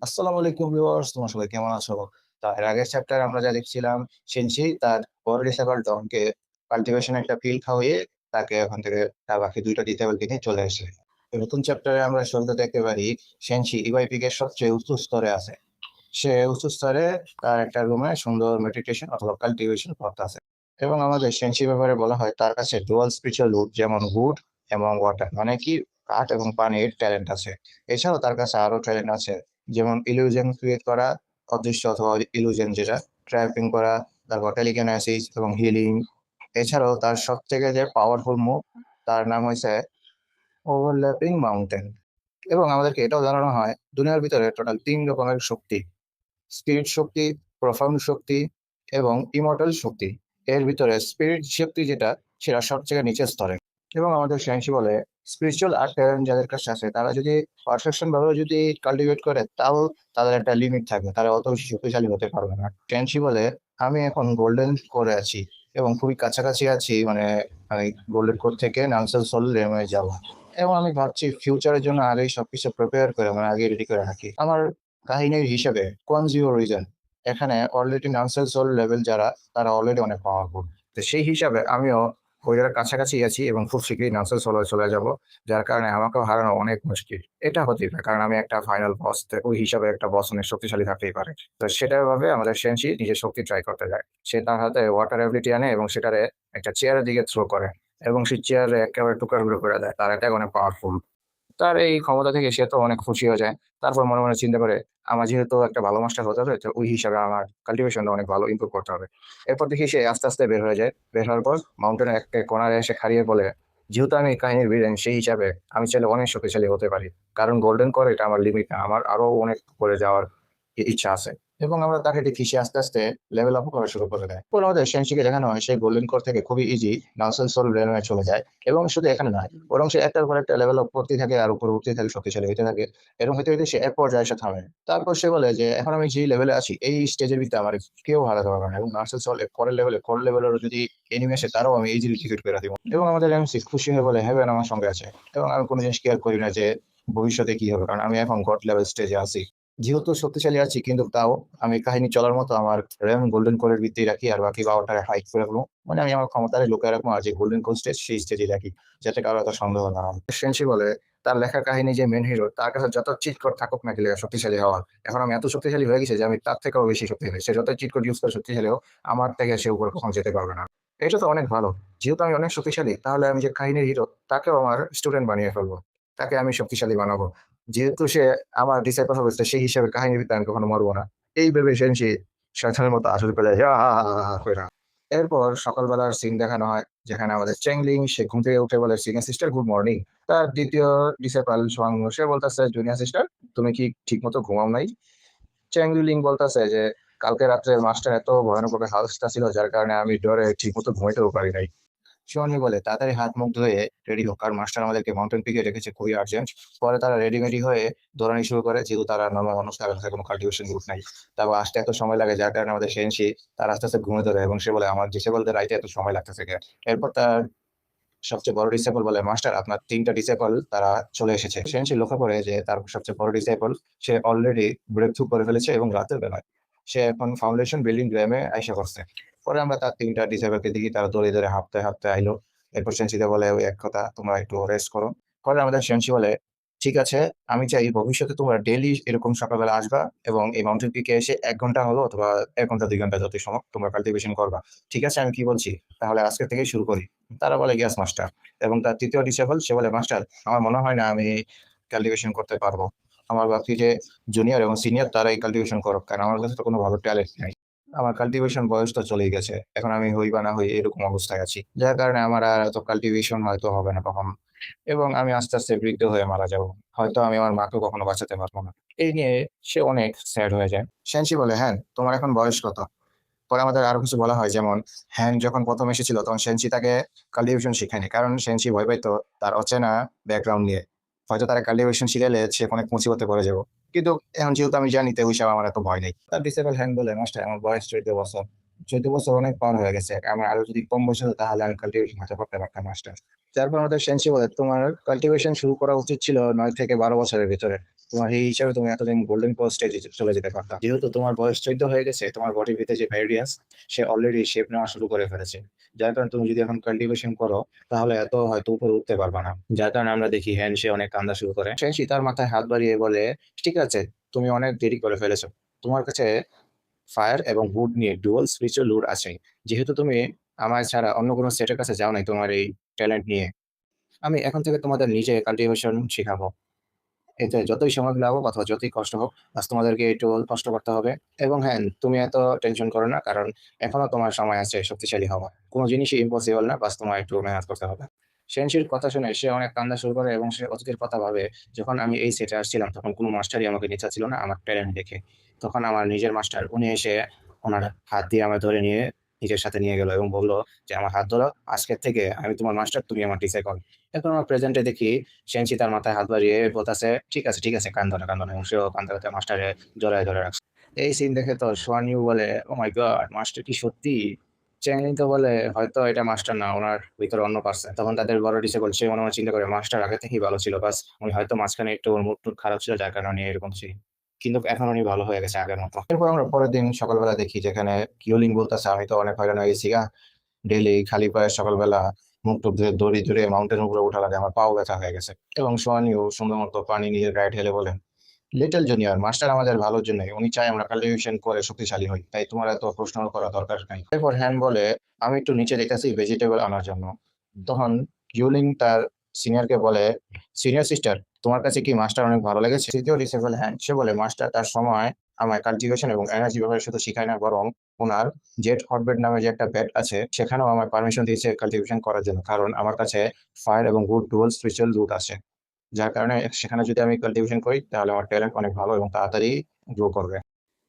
আসসালামু আলাইকুম ভিউয়ার্স, তোমরা সবাই কেমন আছো? এর আগের চ্যাপ্টারে আমরা যা দেখছিলাম, সেনজি তার বড় ডিসেবল ডনকে কাল্টিভেশন একটা ফিল্ড খাওয়িয়ে তাকে ওখান থেকে তার বাকি ২ টা ডিসেবলকে নিয়ে চলে আসে। নতুন চ্যাপ্টারে আমরা শুরুতে দেখতে পারি সেনজি ইওয়াইপিক এর সবচেয়ে উঁচু স্তরে আছে। সে উঁচু স্তরে তার একটা রুমে সুন্দর মেডিটেশন অথবা কাল্টিভেশন করতাছে। এবং আমাদের সেনসির ব্যাপারে বলা হয় তার কাছে ডুয়াল স্পিরিচুয়াল উড যেমন উড এবং ওয়াটার মানে কি কাঠ এবং পানির ট্যালেন্ট আছে। এছাড়াও তার কাছে আরো ট্যালেন্ট আছে যেমন ইলিউশন ক্রিয়েট করা, অদৃশ্য অথবা ইলিউশন যেটা, ট্র্যাপিং করা, তারপর টেলিকিনেসিস এবং হিলিং। এছাড়াও তার সবথেকে যে পাওয়ারফুল মুভ তার নাম হইছে ওভারল্যাপিং মাউন্টেন। এবং আমাদেরকে এটাও জানানো হয় দুনিয়ার ভিতরে টোটাল ৩ রকমের শক্তি: স্পিরিট শক্তি, প্রফাউন্ড শক্তি এবং ইমর্টাল শক্তি। এর ভিতরে স্পিরিট শক্তি যেটা, সেটা সবথেকে নিচের স্তরে। এবং আমাদের সায়েন্সই বলে স্পিরিচুয়াল আর্ট ট্যালেন্ট যাদের কাছে আছে তারা যদি পারফেকশন ভাবে যদি কাল্টিভেট করে, তাও তাদের একটা লিমিট থাকবে, তারা অত বেশি শক্তিশালী হতে পারবে না। সায়েন্সই বলে আমি এখন গোল্ডেন কোরে আছি এবং খুবই কাছাকাছি আছি, মানে আমি গোল্ডেন কোর থেকে নানসেল সোল রেমে যাব। এবং আমি ভাবছি ফিউচারের জন্য আগেই সবকিছু প্রিপেয়ার করে, মানে আগে রেডি করে রাখি। আমার কাহিনীর হিসেবে কোন জিও রিজন এখানে অলরেডি নানসেল সোল লেভেল যারা, তারা অলরেডি অনেক পাওয়ারফুল। তো সেই হিসাবে আমিও ওইটার কাছাকাছি আছি এবং খুব শীঘ্রই নানসেল সোলে চলে যাব, যার কারণে আমাকেও হারানো অনেক মুশকিল। এটা হতেই পারে কারণ আমি একটা ফাইনাল বস, ওই হিসাবে একটা বস অনেক শক্তিশালী থাকতেই পারে। তো সেটার ভাবে আমাদের সেনশি নিজের শক্তি ট্রাই করতে যায়। সে তার হাতে ওয়াটার অ্যাবিলিটি আনে এবং সেটারে একটা চেয়ারের দিকে থ্রো করে এবং সেই চেয়ারে একেবারে টুকরা টুকরো করে দেয়। তার অ্যাটাক অনেক পাওয়ারফুল। তার এই ক্ষমতা থেকে সে তো অনেক খুশি হয়ে যায়। তারপর মনে, মনে চিন্তা করে, আমার যেহেতু একটা ভালো মাস্টার হতে হবে, তো ওই হিসাবে আমার কাল্টিভেশনটা অনেক ভালো ইমপ্রুভ করতে হবে। এরপর দেখি সে আস্তে, আস্তে বের হয়ে যায়। বের হওয়ার পর মাউন্টেনের একটা কোণায় এসে খাড়িয়ে বলে, "যেহেতু আমি এই কাহিনীর ভিলেন, সেই হিসাবে আমি চাইলে অনেক শক্তিশালী হতে পারি। কারণ গোল্ডেন কোর এটা আমার লিমিট না। আমার আরো অনেক উপরে যাওয়ার ইচ্ছা আছে।" এবং আমরা তাকে দেখি সে আস্তে, আস্তে লেভেল আপ করা শুরু করে দেয়। পরে আমাদের সেনশিকে দেখানো হয় সে গোল্ডেন কোর থেকে খুবই ইজি নাসেল সোল রেলওয়ে চলে যায়। এবং শুধু এখানে নয়, বরং সে একটার পর একটা লেভেল আপ করতেই থাকে আর উপরে উঠতেই থাকে, শক্তিশালী হতে থাকে। এরকম হইতে, হইতে সে এক পর্যায়ে এসে থামে। তারপর সে বলে যে, "এখন আমি যেই লেভেলে আছি, এই স্টেজের ভিতরে আমার কেউ হারাতে পারবে না। এবং নার্সেল সল এর পরের লেভেলেরও যদি এনিমি আসে, তারাও আমি ইজিলি ডিফিট করে দিব।" এবং আমাদের এমসি খুশি হয়ে বলে, "হেভেন আমার সঙ্গে আছে।" এবং আমি কোনো জিনিস কেয়ার করি না যে ভবিষ্যতে কি হবে। কারণ আমি এখন গড লেভেল স্টেজে আছি। যেহেতু শক্তিশালী আছি, কিন্তু তাও আমি কাহিনী চলার মতো আমার রেম গোল্ডেন কোরের ভিত্তি রাখি আর বাকি পাওয়ারটারে হাইড করে রাখবো। মানে আমি আমার ক্ষমতারে লুকায় রাখবো আর যে গোল্ডেন কোর স্টেজ, সেই স্টেজে রাখি। যাতে কারো এত সন্দেহ না হয়। সেনসি বলে তার লেখা কাহিনী যে মেইন হিরো, তার কাছে যত চিট কোড থাকুক না কেন শক্তিশালী হওয়ার, এখন আমি এত শক্তিশালী হয়ে গেছি যে আমি তার থেকেও বেশি শক্তিশালী। সে যতই চিট কোড ইউজ করে শক্তিশালী হোক, আমার থেকে সে উপরে কখনো যেতে পারবে না। এটা তো অনেক ভালো। যেহেতু আমি অনেক শক্তিশালী, তাহলে আমি যে কাহিনীর হিরো, তাকেও আমার স্টুডেন্ট বানিয়ে ফেলবো। তাকে আমি শক্তিশালী বানাবো। যেহেতু সে আমার ডিসাইপল হবে, সেই হিসাবে কাহিনীর ভিতরে আমি কখনো মরবো না। এই ভেবে সেনসি শয়তানের মতো আসল পেলে হা হা হা হা হা কইরা। এরপর সকালবেলার সিন দেখানো হয় যেখানে আমাদের চ্যাংলিং সে ঘুম থেকে উঠে বলে, "সিনিয়র সিস্টার গুড মর্নিং।" তার দ্বিতীয় ডিসেবল সোয়াংমু সে বলতেছে, "জুনিয়র সিস্টার তুমি কি ঠিক মতো ঘুমাও নাই?" চ্যাংলিং বলতেছে যে, "কালকে রাত্রে মাস্টার এত ভয়ানকভাবে হাউসটা ছিল যার কারণে আমি ডরে ঠিক মতো ঘুমাইতেও পারি নাই।" শিবানী বলে, "তাড়াতাড়ি হাত মুখ ধুয়ে রেডি হোক, কারণ মাস্টার আমাদেরকে মাউন্টেন পিকে রেখেছে, খুবই আর্জেন্ট।" পরে তারা রেডি-মেডি হয়ে দৌড়ানি শুরু করে, যেহেতু তারা নরমাল মানুষ, তার কাছে কোনো কাল্টিভেশন গ্রুপ নাই। তারপর আসতে এত সময় লাগে যার কারণে আমাদের সেনশি তার আস্তে, আস্তে ঘুমিয়ে ধরে এবং সে বলে, "আমার ডিসেবলদের আইতে এত সময় লাগতেছে কেন?" এরপর তার সবচেয়ে বড় ডিসেবল বলে, "মাস্টার আপনার ৩ টা ডিসেবল তারা চলে এসেছে।" সেনশি লক্ষ্য করে যে তার সবচেয়ে বড় ডিসেবল সে অলরেডি ব্রেক থ্রু করে ফেলেছে এবং রাতের বেলায় সে এখন ফাউন্ডেশন বিল্ডিং গ্রামে আইসা করছে। পরে আমরা তার ৩ টা ডিসেবলকে দেখি তারা দৌড়ে, দৌড়ে হাঁপতে, হাঁপতে আইলো। এরপর সেনশিতে বলে, "ওই এক কথা, তোমরা একটু রেস্ট করো।" পরে আমাদের সেনশি বলে, "ঠিক আছে, আমি চাই ভবিষ্যতে তোমরা ডেইলি এরকম সকালবেলা আসবা এবং এই মাউন্টেন পিকে এসে ১ ঘন্টা হলো অথবা ১ ঘন্টা ২ ঘন্টা যতই সময় তোমরা কাল্টিভেশন করবা। ঠিক আছে আমি কি বলছি? তাহলে আজকে থেকেই শুরু করি।" তারা বলে, "ইয়েস মাস্টার।" এবং তার ৩য় ডিসেবল সে বলে, "মাস্টার আমার মনে হয় না আমি কাল্টিভেশন করতে পারবো। আমার বাকি যে জুনিয়র এবং সিনিয়র তারা এই কাল্টিভেশন করুক। কারণ আমার কাছে তো কোনো ভালো ট্যালেন্ট নাই। আমার কাল্টিভেশন বয়স তো চলেই গেছে। এখন আমি হই বা না হই এরকম অবস্থায় আছি। যার কারণে আমার আর এত কাল্টিভেশন হয়তো হবে না কখনো। এবং আমি আস্তে, আস্তে বৃদ্ধ হয়ে মারা যাবো। হয়তো আমি আমার মাকেও কখনো বাঁচাতে পারবো না।" এই নিয়ে সে অনেক স্যাড হয়ে যায়। সেনশি বলে, "হ্যাঁ, তোমার এখন বয়স কত?" পরে আমাদের আরো কিছু বলা হয় যেমন, হ্যান যখন ১ম এসেছিল তখন সেনসি তাকে কাল্টিভেশন শিখায়নি। কারণ সেনসি ভয় পাইতো তার অচেনা ব্যাকগ্রাউন্ড নিয়ে। হয়তো তারা কাল্টিভেশন শিখাইলে সে অনেক মুসিবতে পড়ে যাবো। কিন্তু এখন যেহেতু আমি জানি, তো ওই হিসাবে আমার এত ভয় নেই। তার ডিসেবল হ্যান বলে, "মাস্টার আমার বয়স ১৪ বছর। ১৪ বছর অনেক পার হয়ে গেছে। আমার আরো যদি কম বয়স হতো তাহলে আমি কাল্টিভেশন হয়তো করতে পারতাম মাস্টার।" তারপর আমাদের সেনসি বলে, "তোমার কাল্টিভেশন শুরু করা উচিত ছিল ৯ থেকে ১২ বছরের ভিতরে। তোমার এই হিসাবে তুমি এতদিন গোল্ডেন পোস্টে চলে যেতে পারতা। যেহেতু তোমার বয়স 14 হয়ে গেছে, তোমার বডির ভিতরে যে ভ্যারিয়ান্স সে অলরেডি শেপ নেওয়া শুরু করে ফেলেছে। যার কারণে তুমি যদি এখন কাল্টিভেশন করো তাহলে এত হয়তো উপরে উঠতে পারবা না। যার কারণে আমরা দেখি হ্যান সে অনেক কান্দা শুরু করে। সে তার মাথায় হাত বাড়িয়ে বলে, ঠিক আছে, তুমি অনেক দেরি করে ফেলেছো। তোমার কাছে ফায়ার এবং উড নিয়ে ডুয়াল স্পিরিচুয়াল লুড আছে। যেহেতু তুমি আমার ছাড়া অন্য কোনো সেটের কাছে যাও নাই তোমার এই ট্যালেন্ট নিয়ে, আমি এখন থেকে তোমাদের নিজে কাল্টিভেশন শেখাবো। এতে যতই সময় লাগুক অথবা যতই কষ্ট হোক, বাস তোমাদেরকে একটু কষ্ট করতে হবে। এবং হ্যাঁ, তুমি এত টেনশন করো না, কারণ এখনো তোমার সময় আছে শক্তিশালী হওয়া। কোনো জিনিসই ইম্পসিবল না, বাস তোমার একটু মেহনত করতে হবে। সেনশির কথা শুনে সে অনেক কান্না শুরু করে এবং সে অতীতের কথা ভাবে। যখন আমি এই সেটে আসছিলাম তখন কোনো মাস্টারই আমাকে নিতে ছিল না আমার ট্যালেন্ট দেখে। তখন আমার নিজের মাস্টার উনি এসে ওনার হাত দিয়ে আমায় ধরে নিয়ে নিজের সাথে নিয়ে গেল এবং বলল যে, আমার হাত ধরো, আজকের থেকে আমি তোমার মাস্টার, তুমি আমার ডিসাইকল। এখন আমার প্রেজেন্টে দেখি সেনসি তার মাথায় হাত বাড়িয়ে বলতেছে, ঠিক আছে ঠিক আছে, কান্দো না কান্দো না, এবং সেও কান্দতে কান্দতে মাস্টারে জড়ায় ধরে রাখছে। এই সিন দেখে তো সোয়ানিউ বলে, ও মাই গড, মাস্টার কি সত্যি? চ্যাংলি তো বলে, হয়তো এটা মাস্টার না, ওনার ভিতরে অন্য পার্সন। তখন তাদের বড় ডিসেবল সে মনে মনে চিন্তা করে, মাস্টার আগে থেকেই ভালো ছিল, বাস উনি হয়তো মাঝখানে একটু ওর মুড টুড খারাপ ছিল যার কারণে উনি এরকম ছিল। কিন্তু এখন উনি ভালো হয়ে গেছে আগের মতো। এরপর আমরা পরের দিন সকালবেলা দেখি যেখানে কিউলিং বলতেছে, আমি তো অনেক হয়রান হয়ে গেছি গা, ডেইলি খালি পায়ে সকালবেলা মুখ টুক ধুয়ে দড়ি ধরে মাউন্টেন উপরে উঠা লাগে, আমার পাও ব্যথা হয়ে গেছে। এবং সোয়ানিও সুন্দর মতো পানি নিয়ে গায়ে ঢেলে বলেন, লিটল জুনিয়র, মাস্টার আমাদের ভালোর জন্য, উনি চাই আমরা কাল্টিভেশন করে শক্তিশালী হই, তাই তোমার এত প্রশ্ন করা দরকার নাই। এরপর হ্যান বলে, আমি একটু নিচে দেখতেছি ভেজিটেবল আনার জন্য। তখন ইউলিং তার সিনিয়রকে বলে, সিনিয়র সিস্টার, তোমার কাছে কি মাস্টার অনেক ভালো লেগেছে? তৃতীয় ডিসেবল হ্যান সে বলে, মাস্টার তার সময় আমায় কাল্টিভেশন এবং এনার্জি ব্যবহার শুধু শিখায় না, বরং ওনার জেট হটবেড নামে যে একটা ব্যাট আছে সেখানেও আমার পারমিশন দিয়েছে কাল্টিভেশন করার জন্য, কারণ আমার কাছে ফায়ার এবং গুড ডুয়াল স্পিরিচুয়াল রুট আছে। যার কারণে সেখানে যদি আমি কাল্টিভেশন করি তাহলে আমার ট্যালেন্ট অনেক ভালো এবং তাড়াতাড়ি গ্রো করবে।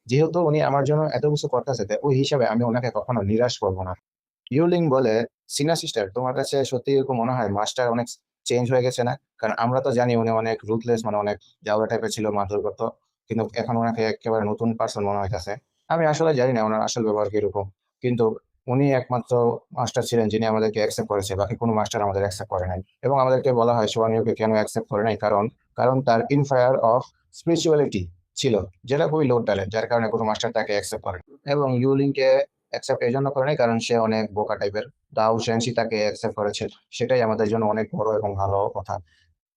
যেহেতু উনি আমার জন্য এত কিছু করতেছে, তাই ওই হিসাবে আমি ওনাকে কখনো নিরাশ করবো না। ইউলিং বলে, সিনিয়র সিস্টার, তোমার কাছে সত্যি এরকম মনে হয় মাস্টার অনেক চেঞ্জ হয়ে গেছে না? কারণ আমরা তো জানি উনি অনেক রুথলেস, মানে অনেক জাউলা টাইপের ছিল, মারধর করতো, কিন্তু এখন ওনাকে একেবারে নতুন পার্সন মনে হইতেছে। আমি আসলে জানি না ওনার আসল ব্যবহার কিরকম, কিন্তু উনি একমাত্র মাস্টার ছিলেন যিনি আমাদেরকে অ্যাকসেপ্ট করেছে, বাকি কোনো মাস্টার আমাদের অ্যাকসেপ্ট করে নাই। এবং আমাদেরকে বলা হয় সোয়ানিওকে কেন অ্যাকসেপ্ট করে নাই, কারণ কারণ তার ইনফায়ার অফ স্পিরিচুয়ালিটি ছিল, যেটা খুবই লো ট্যালেন্ট, যার কারণে কোনো মাস্টার তাকে অ্যাকসেপ্ট করে। এবং ইউলিংকে অ্যাকসেপ্ট এই জন্য করে নাই কারণ সে অনেক বোকা টাইপের। দাও সেনসি তাকে অ্যাকসেপ্ট করেছে, সেটাই আমাদের জন্য অনেক বড় এবং ভালো কথা।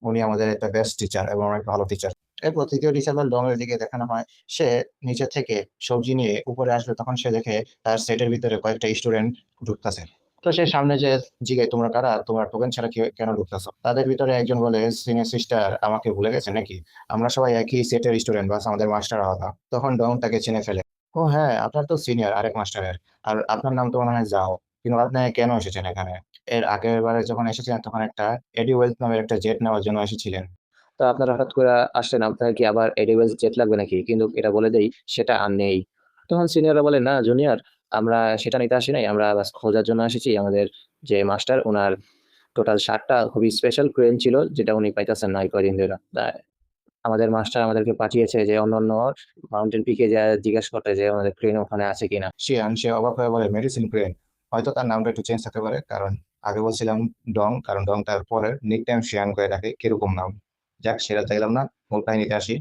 উনি আমাদের একটা বেস্ট টিচার এবং অনেক ভালো টিচার। এরপর তৃতীয় টিচার ডং এর দিকে দেখানো হয়, সে নিচে থেকে সবজি নিয়ে উপরে আসবে, তখন সে দেখে তার সেটের ভিতরে কয়েকটা স্টুডেন্ট ঢুকতেছে। তো সে সামনে যে জিজ্ঞাসা, তোমরা কারা, তোমার টোকেন ছাড়া কেন ঢুকতেছো? তাদের ভিতরে একজন বলে, সিনিয়র সিস্টার, আমাকে ভুলে গেছে নাকি? আমরা সবাই একই সেটের স্টুডেন্ট, বাস আমাদের মাস্টার আলাদা। তখন ডং তাকে চিনে ফেলে, ও হ্যাঁ, আপনার তো সিনিয়র আরেক মাস্টারের, আর আপনার নাম তো মনে হয় যাও, কিন্তু আপনি কেন এসেছেন এখানে? এর আগের বারে যখন এসেছিলেন তখন একটা এডি ওয়েলথ নামের একটা জেট নেওয়ার জন্য এসেছিলেন। তো আপনারা হঠাৎ করে আসলেন, আপনার কি আবার এডি ওয়েলথ জেট লাগবে নাকি? কিন্তু এটা বলে দেই, সেটা আর নেই। তখন সিনিয়ররা বলে, না জুনিয়র, আমরা সেটা নিতে আসি নাই, আমরা বাস খোঁজার জন্য এসেছি আমাদের যে মাস্টার, ওনার টোটাল 7টা খুবই স্পেশাল ক্রেন ছিল, যেটা উনি পাইতেছেন না এই কয়দিন ধরে। তাই আমাদের মাস্টার আমাদেরকে পাঠিয়েছে যে অন্যান্য মাউন্টেন পিকে যা জিজ্ঞেস করতে, যে আমাদের ক্রেন ওখানে আছে কিনা। সে অবাক হয়ে বলে, মেডিসিন ক্রেন? হয়তো তার নামটা একটু চেঞ্জ থাকতে পারে, কারণ আগে বলছিলাম ডং, কারণ ডং তার পরের নিক টাইম শিয়ান করে ডাকে, কিরকম নাম। যাক, সেটা চাইলাম না, মূল কাহিনীতে আসি।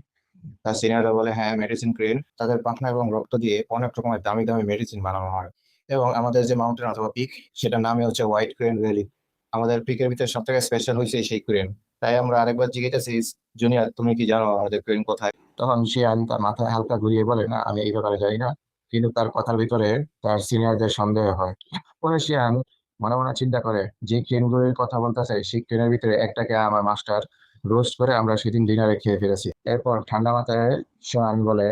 তার সিনিয়ররা বলে, হ্যাঁ মেডিসিন ক্রেন, তাদের পাখনা এবং রক্ত দিয়ে অনেক রকমের দামি দামি মেডিসিন বানানো হয়। এবং আমাদের যে মাউন্টেন অথবা পিক, সেটার নামে হচ্ছে হোয়াইট ক্রেন ভ্যালি। আমাদের পিকের ভিতরে সব থেকে স্পেশাল হয়েছে সেই ক্রেন। তাই আমরা আরেকবার জিজ্ঞেসেছি, জুনিয়র, তুমি কি জানো আমাদের ক্রেন কোথায়? তখন শিয়ান তার মাথায় হালকা ঘুরিয়ে বলে, না আমি এই ব্যাপারে জানি না। কিন্তু তার কথার ভিতরে তার সিনিয়রদের সন্দেহ হয়। পরে শিয়ান মনে মনে চিন্তা করে, যে ট্রেনগুলোর কথা বলতেছে সেই ট্রেনের ভিতরে একটাকে আমার মাস্টার রোস্ট করে আমরা সেদিন ডিনারে খেয়ে ফেলেছি। এরপর ঠান্ডা মাথায় শিয়ান বলে,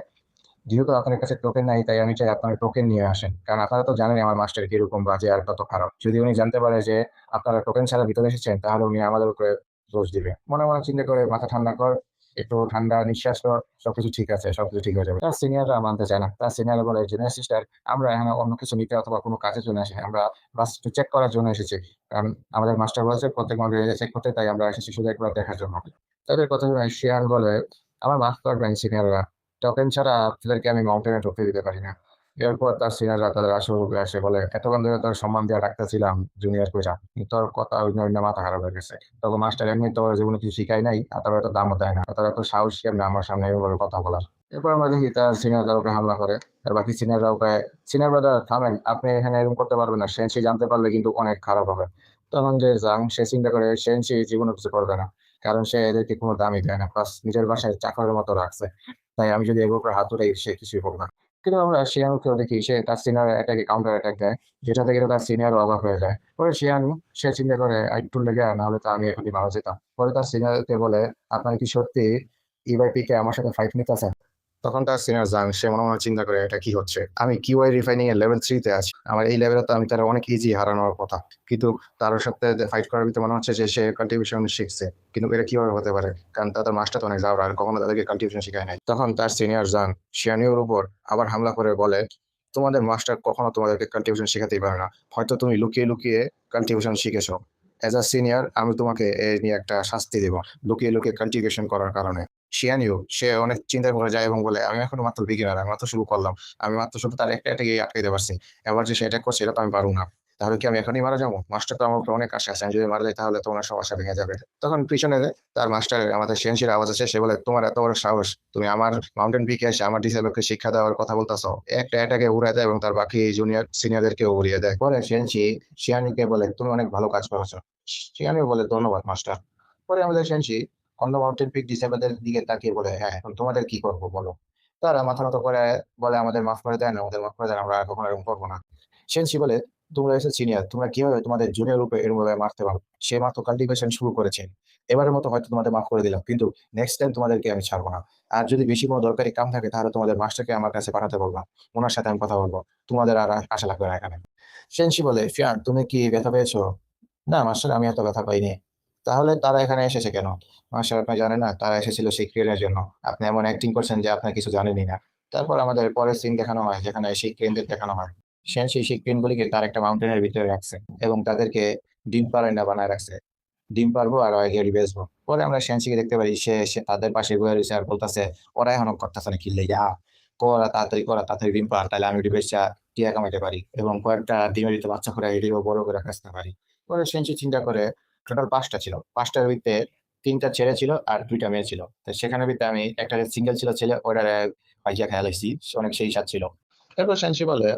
যেহেতু আপনার কাছে টোকেন নাই, তাই আমি চাই আপনার টোকেন নিয়ে আসেন, কারণ আপনারা তো জানেন আমার মাস্টার কিরকম বাজে আর কত খারাপ। যদি উনি জানতে পারে যে আপনারা টোকেন ছাড়া ভিতরে এসেছেন, তাহলে উনি আমাদের উপরে দোষ দিবে। মনে মনে চিন্তা করে, মাথা ঠান্ডা কর, একটু ঠান্ডা নিঃশ্বাস কর, সবকিছু ঠিক আছে, সবকিছু ঠিক হয়ে যাবে। তার সিনিয়ররা মানতে চায় না। তার সিনিয়র বলে, জুনিয়র সিস্টার, আমরা এখানে অন্য কিছু নিতে অথবা কোনো কাজের জন্য আসি, আমরা বাস একটু চেক করার জন্য এসেছি। কারণ আমাদের মাস্টার বলেছে প্রত্যেক মডেল চেক করতে, তাই আমরা এসেছি শুধু একবার দেখার জন্য। তাদের কথা শুনে শিয়াল বলে, আমার মাফ করবেন সিনিয়ররা, টোকেন ছাড়া আপনাদেরকে আমি মাউন্টেনে ঢুকতে দিতে পারি না। এরপর তার সিনিয়ররা তাদের আসল রূপে আসে বলে, এতক্ষণ ধরে তোর সম্মান দিয়ে ডাকতেছিলাম জুনিয়র কইরা, কিন্তু তোর কথা ওই জন্য মাথা খারাপ হয়ে গেছে। তখন মাস্টার এমনি তোর জীবনে কিছু শিখাই নাই, আর তোর এত দামও দেয় না, তোর এত সাহস কেমনে আমার সামনে এভাবে কথা বলার। এরপর আমরা দেখি তার সিনিয়ররা ওকে হামলা করে। আর বাকি সিনিয়ররা ওকে, সিনিয়র ব্রাদার থামেন, আপনি এখানে এরকম করতে পারবেন না, সেন্সি জানতে পারলে কিন্তু অনেক খারাপ হবে। তখন যে জাং সে চিন্তা করে সেন্সি জীবনে কিছু করবে না, কারণ সে এদেরকে কোনো দামই দেয় না, প্লাস নিজের বাসায় চাকরের মতো রাখছে। তাই আমি যদি এগুলোর উপর হাত উঠাই সে কিছুই করবে না। কিন্তু আমরা শিয়ানুকেও দেখি সে তার সিনিয়র অ্যাটাকে কাউন্টার অ্যাটাক দেয়, যেটাতে কিন্তু তার সিনিয়র অবাক হয়ে যায়। পরে শিয়ানু সে চিন্তা করে একটু লেগে নাহলে তো আমি এখনই মারা যেতাম। পরে তার সিনিয়রকে বলে, আপনার কি সত্যি ইভাইপি কে আমার সাথে ফাইট নিতে? তখন তার সিনিয়র জাং সে মনে মনে চিন্তা করে, এটা কি হচ্ছে, আমি কিউআই রিফাইনিং এর লেভেল 3 তে আছি, আমার এই লেভেলে তো আমি তারা অনেক ইজি হারানোর কথা, কিন্তু তার সাথে ফাইট করার ভিতরে মনে হচ্ছে যে সে কাল্টিভেশন শিখছে। কিন্তু এটা কিভাবে হতে পারে, কারণ তাদের মাস্টার তো অনেক যাওয়ার আর কখনো তাদেরকে কাল্টিভেশন শিখায় নাই। তখন তার সিনিয়র জাং শিয়ানিওর উপর আবার হামলা করে বলে, তোমাদের মাস্টার কখনো তোমাদেরকে কাল্টিভেশন শেখাতেই পারে না, হয়তো তুমি লুকিয়ে লুকিয়ে কাল্টিভেশন শিখেছো। এজ আ সিনিয়র আমি তোমাকে এ নিয়ে একটা শাস্তি দেব, লুকিয়ে লুকিয়ে কাল্টিভেশন করার কারণে। শিয়ানিও সে অনেক চিন্তা করে যায় এবং বলে, আমি এখনো মাত্র বিগিনার, আমি মাত্র শুরু করলাম, আমি মাত্র শুধু তার একটা অ্যাটাকে আটকাইতে পারছি, এবার যে সে অ্যাটাক করছে এটা তো আমি পারবো না। তাহলে কি আমি এখনই মারা যাবো? মাস্টার তো আমার উপর অনেক আশা আছে, আমি যদি মারা যাই তাহলে তো ওনার সব আশা ভেঙে যাবে। তখন পিছনে তার মাস্টার আমাদের শিয়ানশির আওয়াজ আছে, সে বলে, তোমার এত বড় সাহস, তুমি আমার মাউন্টেন পিকে এসে আমার ডিসেবলকে শিক্ষা দেওয়ার কথা বলতেছো? একটা অ্যাটাকে উড়ায় দেয় এবং তার বাকি জুনিয়র সিনিয়রদেরকে উড়িয়ে দেয়। পরে শিয়ানশি শিয়ানিকে বলে, তুমি অনেক ভালো কাজ করেছো। শিয়ানিও বলে, ধন্যবাদ মাস্টার। পরে আমাদের শিয়ানশি অন দ্য মাউন্টেন পিক ডিসেবলদের দিকে তাকিয়ে বলে, হ্যাঁ এখন তোমাদের কি করবো বলো। তারা মাথা নত করে বলে, আমাদের মাফ করে দেন, আমাদের মাফ করে দেন, আমরা আর কখনো এরকম করবো না। সেনসি বলে, তোমরা এসে সিনিয়র, তোমরা কিভাবে তোমাদের জুনিয়র রূপে এরকম ভাবে মারতে পারো? সে মাত্র কাল্টিভেশন শুরু করেছে, এবারের মতো হয়তো তোমাদের মাফ করে দিলাম, কিন্তু নেক্সট টাইম তোমাদেরকে আমি ছাড়বো না। আর যদি বেশি কোনো দরকারি কাম থাকে তাহলে তোমাদের মাস্টারকে আমার কাছে পাঠাতে বলবা, ওনার সাথে আমি কথা বলবো, তোমাদের আর আশা লাগবে না এখানে। সেনসি বলে, ফিয়ান তুমি কি ব্যথা পেয়েছো? না মাস্টার, আমি এত ব্যথা পাইনি। তাহলে তারা এখানে এসেছে কেন? মাস্টার আপনি জানেন না, তারা এসেছিল সেই ক্রেনের জন্য। আপনি এমন অ্যাক্টিং করছেন যে আপনার কিছু জানেনই না। তারপর আমাদের পরের সিন দেখানো হয় যেখানে সেই ক্রেনদের দেখানো হয়। সে সেই ক্রেনগুলিকে তার একটা মাউন্টেনের ভিতরে রাখছে এবং তাদেরকে ডিম পাড়ায় না বানায় রাখছে। ডিম পারবো আর গেড়ি বেচবো। পরে আমরা সেনসিকে দেখতে পারি সে তাদের পাশে বয়ে রয়েছে আর বলতেছে, ওরা এখনো করতেছে না কিনলে যা, করা তাড়াতাড়ি ডিম পাড়, তাহলে আমি বেচা টিয়া কামাইতে পারি এবং কয়েকটা ডিমের ভিতরে বাচ্চা করে এটিও বড় করে রাখতে পারি। পরে সেনসি চিন্তা করে, টোটাল 5টা ছিল, 5টার ভিতরে 3টা ছেলে ছিল আর 2টা মেয়ে ছিল, তো সেখানের ভিতরে আমি একটা সিঙ্গেল ছিল ছেলে, ওটার ভাইজা খেয়াল হয়েছি, অনেক সেই সাথ ছিল। এরপর সেনসি বলে,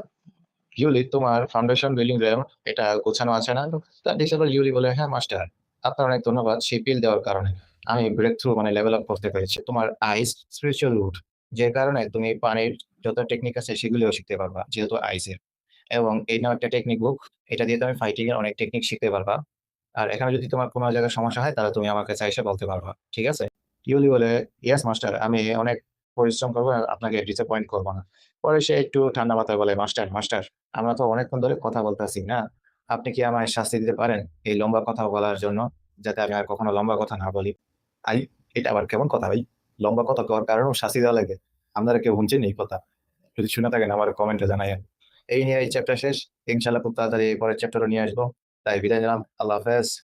ইউলি তোমার ফাউন্ডেশন বিল্ডিং র্যাম এটা গোছানো আছে না? তা ডিসেবল ইউলি বলে, হ্যাঁ মাস্টার, আপনার অনেক ধন্যবাদ, সেই পিল দেওয়ার কারণে আমি ব্রেক থ্রু মানে লেভেল আপ করতে পেরেছি। তোমার আইস স্পিরিচুয়াল রুট, যে কারণে তুমি পানির যত টেকনিক আছে সেগুলিও শিখতে পারবা যেহেতু আইসের। এবং এই নাও একটা টেকনিক বুক, এটা দিয়ে তুমি ফাইটিং এর অনেক টেকনিক শিখতে পারবা। আর এখানে যদি তোমার কোনো জায়গায় সমস্যা হয় তাহলে তুমি আমার কাছে এসে বলতে পারবা, ঠিক আছে? ইউলি বলে, ইয়েস মাস্টার, আমি অনেক পরিশ্রম করবো আর আপনাকে ডিসঅ্যাপয়েন্ট করবো না। পরে সে একটু ঠান্ডা মাথায় বলে, মাস্টার মাস্টার, আমরা তো অনেকক্ষণ ধরে কথা বলতেছি না, আপনি কি আমায় শাস্তি দিতে পারেন এই লম্বা কথা বলার জন্য, যাতে আমি আর কখনো লম্বা কথা না বলি? আই, এটা আবার কেমন কথা ভাই, লম্বা কথা কওয়ার কারণেও শাস্তি দেওয়া লাগে? আপনারা কেউ শুনছেন এই কথা? যদি শুনে থাকেন আমার কমেন্টে জানাইয়েন। এই নিয়ে এই চ্যাপ্টার শেষ। ইনশাল্লাহ খুব তাড়াতাড়ি পরের চ্যাপ্টারও নিয়ে আসবো। তাই বিদায় নিলাম, আল্লাহ হাফেজ।